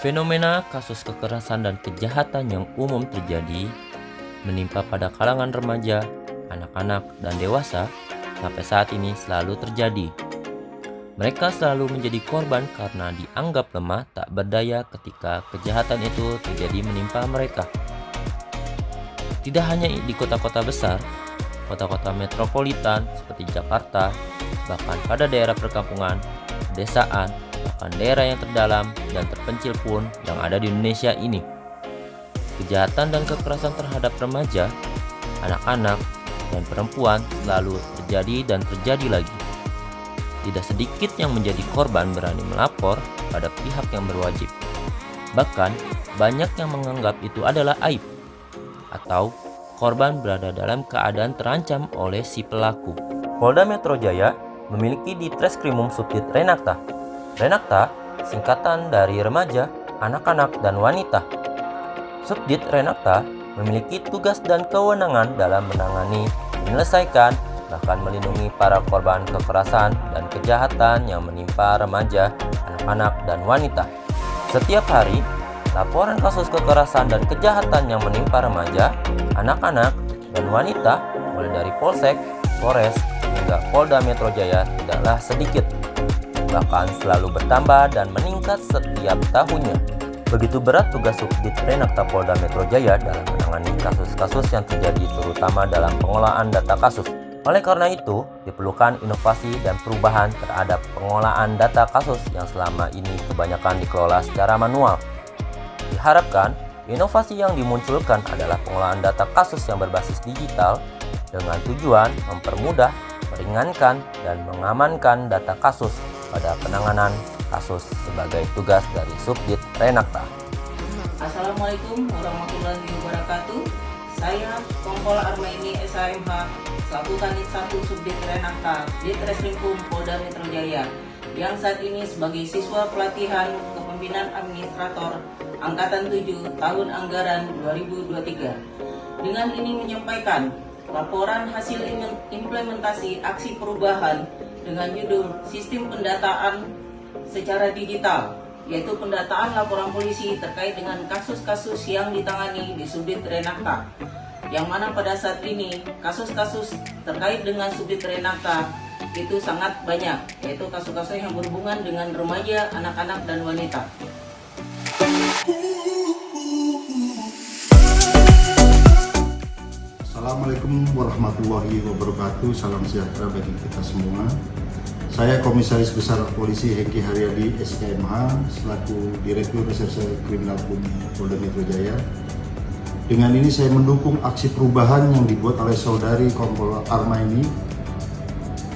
Fenomena kasus kekerasan dan kejahatan yang umum terjadi menimpa pada kalangan remaja, anak-anak, dan dewasa sampai saat ini selalu terjadi. Mereka selalu menjadi korban karena dianggap lemah tak berdaya ketika kejahatan itu terjadi menimpa mereka. Tidak hanya di kota-kota besar, kota-kota metropolitan seperti Jakarta, bahkan pada daerah perkampungan, pedesaan, bahkan daerah yang terdalam dan terpencil pun yang ada di Indonesia ini. Kejahatan dan kekerasan terhadap remaja, anak-anak, dan perempuan selalu terjadi dan terjadi lagi. Tidak sedikit yang menjadi korban berani melapor pada pihak yang berwajib. Bahkan, banyak yang menganggap itu adalah aib, atau korban berada dalam keadaan terancam oleh si pelaku. Polda Metro Jaya memiliki Ditreskrimum Subdit Renakta. Renakta singkatan dari remaja, anak-anak, dan wanita. Subdit Renakta memiliki tugas dan kewenangan dalam menangani, menyelesaikan, bahkan melindungi para korban kekerasan dan kejahatan yang menimpa remaja, anak-anak, dan wanita. Setiap hari, laporan kasus kekerasan dan kejahatan yang menimpa remaja, anak-anak, dan wanita mulai dari Polsek, Polres, hingga Polda Metro Jaya tidaklah sedikit, bahkan selalu bertambah dan meningkat setiap tahunnya. Begitu berat tugas Subdit Renakta Polda Metro Jaya dalam menangani kasus-kasus yang terjadi terutama dalam pengelolaan data kasus. Oleh karena itu, diperlukan inovasi dan perubahan terhadap pengelolaan data kasus yang selama ini kebanyakan dikelola secara manual. Diharapkan, inovasi yang dimunculkan adalah pengelolaan data kasus yang berbasis digital dengan tujuan mempermudah, meringankan, dan mengamankan data kasus pada penanganan kasus sebagai tugas dari Subdit Renakta. Assalamualaikum warahmatullahi wabarakatuh. Saya Kompol Armaini SHMH selaku Kanit 1 Subdit Renakta Ditreskrimum Polda Metro Jaya yang saat ini sebagai siswa pelatihan kepemimpinan administrator Angkatan 7 tahun anggaran 2023. Dengan ini menyampaikan laporan hasil implementasi aksi perubahan dengan judul Sistem Pendataan secara Digital, yaitu pendataan laporan polisi terkait dengan kasus-kasus yang ditangani di Subdit Renakta, yang mana pada saat ini kasus-kasus terkait dengan Subdit Renakta itu sangat banyak, yaitu kasus-kasus yang berhubungan dengan remaja, anak-anak, dan wanita. Assalamualaikum warahmatullahi wabarakatuh. Salam sejahtera bagi kita semua. Saya Komisaris Besar Polisi Hengki Haryadi SKMH selaku Direktur Reserse Kriminal Polda Metro Jaya. Dengan ini saya mendukung aksi perubahan yang dibuat oleh Saudari Kompol Armaini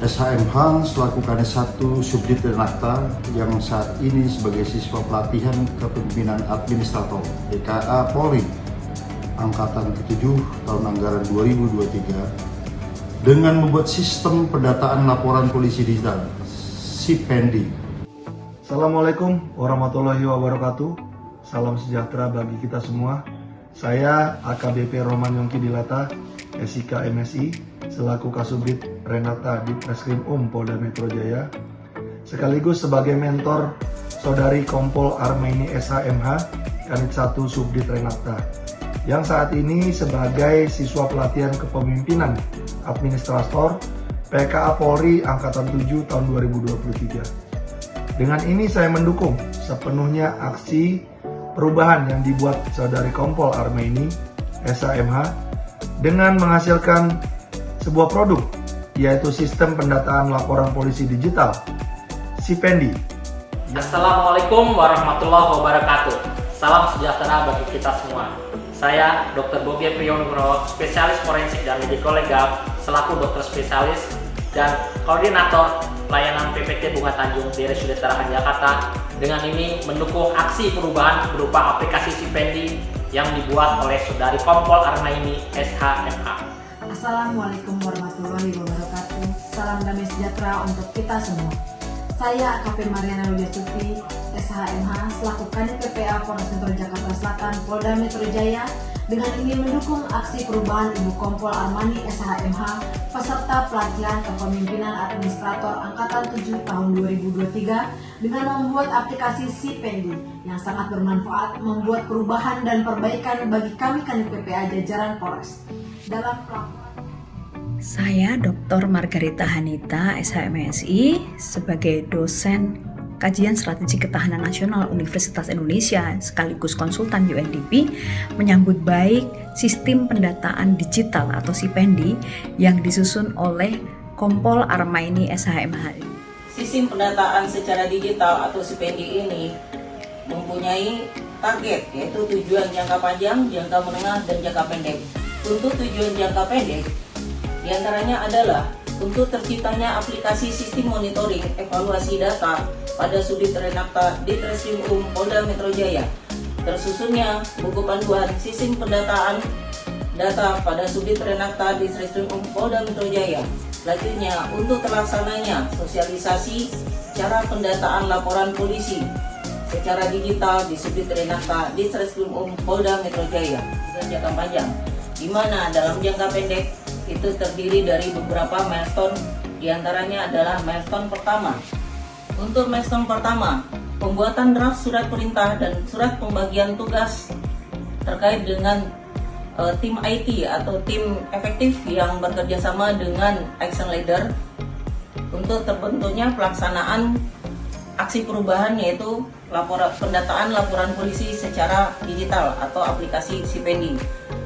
SHMH selaku Kanit 1 Subdit Renakta yang saat ini sebagai siswa pelatihan kepemimpinan administrator PKA Polri Angkatan ke-7 tahun anggaran 2023 dengan membuat sistem pendataan laporan polisi digital SIPENDI. Assalamualaikum warahmatullahi wabarakatuh. Salam sejahtera bagi kita semua. Saya AKBP Roman Yongki Dilata, SIK MSI, selaku Kasubdit Renakta Ditreskrimum Polda Metro Jaya, sekaligus sebagai mentor Saudari Kompol Armaini SHMH, Kanit 1 Subdit Renakta, yang saat ini sebagai siswa pelatihan kepemimpinan administrator PKA Polri Angkatan 7 tahun 2023. Dengan ini saya mendukung sepenuhnya aksi perubahan yang dibuat Saudari Kompol Armaini SHMH dengan menghasilkan sebuah produk, yaitu sistem pendataan laporan polisi digital SIPENDI. Assalamualaikum warahmatullahi wabarakatuh. Salam sejahtera bagi kita semua. Saya Dr. Bobi Priyonugroho, spesialis forensik dan mediko legal, selaku dokter spesialis dan koordinator pelayanan PPT Bunga Tanjung di RSUD Tarakan Jakarta. Dengan ini mendukung aksi perubahan berupa aplikasi SIPENDI yang dibuat oleh Saudari Kompol Armaini SHMH. Assalamualaikum warahmatullahi wabarakatuh. Salam damai sejahtera untuk kita semua. Saya AKP Mariana Wijastuti, SHMH, selaku Kanit PPA Polres Metro Jakarta Selatan, Polda Metro Jaya, Dengan ingin mendukung aksi perubahan Ibu Kompol Armani SHMH peserta pelatihan kepemimpinan administrator Angkatan 7 tahun 2023 dengan membuat aplikasi Sipendi yang sangat bermanfaat membuat perubahan dan perbaikan bagi kami Kanit PPA jajaran Polres. Dalam pelaporan Saya Dr. Margarita Hanita, SHMSI, sebagai dosen Kajian Strategi Ketahanan Nasional Universitas Indonesia sekaligus konsultan UNDP menyambut baik sistem pendataan digital atau Sipendi yang disusun oleh Kompol Armani SHMH. Sistem pendataan secara digital atau Sipendi ini mempunyai target, yaitu tujuan jangka panjang, jangka menengah, dan jangka pendek. Untuk tujuan jangka pendek, diantaranya adalah untuk terciptanya aplikasi sistem monitoring evaluasi data pada Subdit Renakta Ditreskrim Polda Metro Jaya. Tersusunnya buku panduan sistem pendataan data pada Subdit Renakta Ditreskrim Polda Metro Jaya. Selanjutnya, untuk terlaksananya sosialisasi cara pendataan laporan polisi secara digital di Subdit Renakta Ditreskrim Polda Metro Jaya dan jangka panjang, di mana dalam jangka pendek itu terdiri dari beberapa milestone, diantaranya adalah milestone pertama. Untuk milestone pertama, pembuatan draft surat perintah dan surat pembagian tugas terkait dengan tim IT atau tim efektif yang bekerja sama dengan action leader untuk terbentuknya pelaksanaan aksi perubahan, yaitu pendataan laporan polisi secara digital atau aplikasi Sipendi.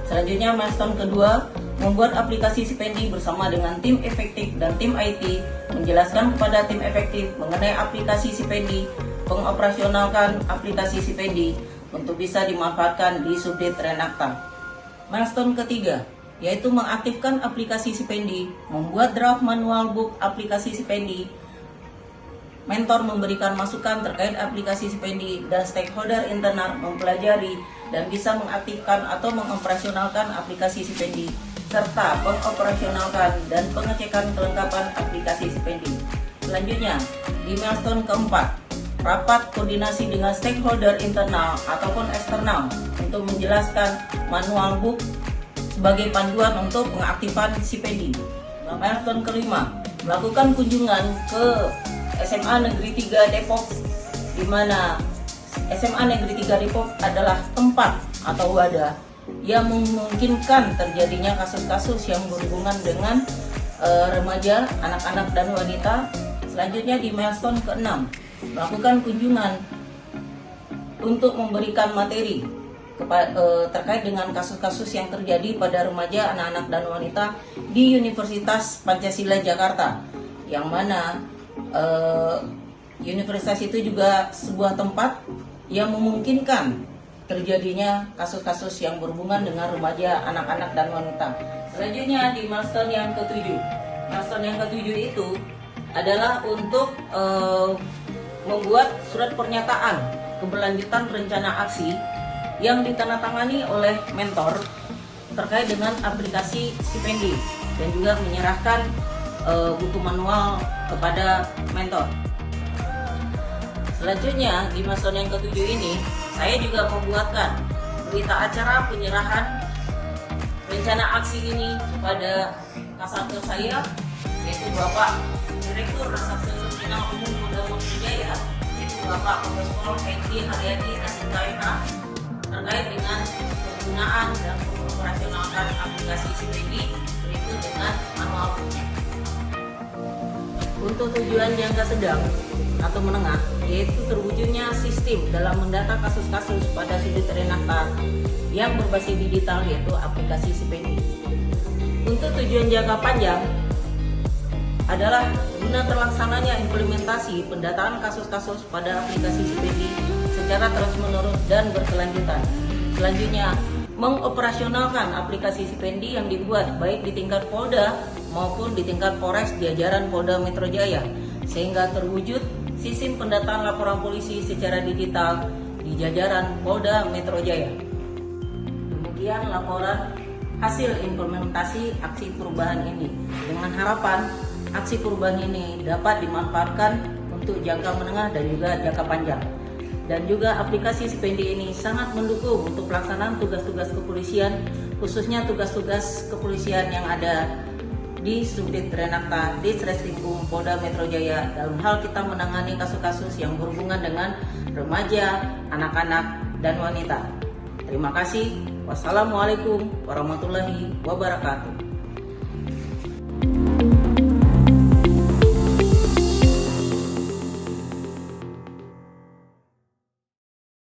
Selanjutnya, milestone kedua, membuat aplikasi Sipendi bersama dengan tim efektif dan tim IT, menjelaskan kepada tim efektif mengenai aplikasi Sipendi, mengoperasionalkan aplikasi Sipendi untuk bisa dimanfaatkan di Subdit Renakta. Milestone ketiga, yaitu mengaktifkan aplikasi Sipendi, membuat draft manual book aplikasi Sipendi, mentor memberikan masukan terkait aplikasi Sipendi, dan stakeholder internal mempelajari dan bisa mengaktifkan atau mengoperasionalkan aplikasi Sipendi, serta mengoperasionalkan dan pengecekan kelengkapan aplikasi Sipendi. Selanjutnya, di milestone keempat, rapat koordinasi dengan stakeholder internal ataupun eksternal untuk menjelaskan manual book sebagai panduan untuk pengaktifan Sipendi. Milestone kelima, melakukan kunjungan ke SMA Negeri 3 Depok, di mana SMA Negeri 3 Depok adalah tempat atau wadah yang memungkinkan terjadinya kasus-kasus yang berhubungan dengan remaja, anak-anak, dan wanita. Selanjutnya di milestone ke-6, melakukan kunjungan untuk memberikan materi terkait dengan kasus-kasus yang terjadi pada remaja, anak-anak, dan wanita di Universitas Pancasila Jakarta, yang mana universitas itu juga sebuah tempat yang memungkinkan terjadinya kasus-kasus yang berhubungan dengan remaja, anak-anak, dan wanita. Selanjutnya di milestone yang ke-7. Milestone yang ke-7 itu adalah untuk membuat surat pernyataan keberlanjutan rencana aksi yang ditandatangani oleh mentor terkait dengan aplikasi Sipendi dan juga menyerahkan buku manual kepada mentor. Selanjutnya di milestone yang ke-7 ini, saya juga membuatkan berita acara penyerahan rencana aksi ini kepada kasatgas saya, yaitu Bapak Direktur Reserse Kriminal Umum Polda Metro Jaya, yaitu Bapak Kombes Pol Hengki Haryadi SIKMH, terkait dengan penggunaan dan mengoperasionalkan aplikasi Sipendi berikut dengan manual booknya. Untuk tujuan jangka sedang atau menengah, yaitu terwujudnya sistem dalam mendata kasus-kasus pada Subdit Renakta yang berbasis digital, yaitu aplikasi Sipendi. Untuk tujuan jangka panjang adalah guna terlaksananya implementasi pendataan kasus-kasus pada aplikasi Sipendi secara terus-menerus dan berkelanjutan. Selanjutnya, mengoperasionalkan aplikasi Sipendi yang dibuat baik di tingkat Polda maupun di tingkat Polres jajaran Polda Metro Jaya, sehingga terwujud sistem pendataan laporan polisi secara digital di jajaran Polda Metro Jaya. Demikian laporan hasil implementasi aksi perubahan ini, dengan harapan aksi perubahan ini dapat dimanfaatkan untuk jangka menengah dan juga jangka panjang. Dan juga aplikasi Sipendi ini sangat mendukung untuk pelaksanaan tugas-tugas kepolisian, khususnya tugas-tugas kepolisian yang ada di Subdit Renakta Ditreskrimum Polda Metro Jaya dalam hal kita menangani kasus-kasus yang berhubungan dengan remaja, anak-anak, dan wanita. Terima kasih. Wassalamualaikum warahmatullahi wabarakatuh.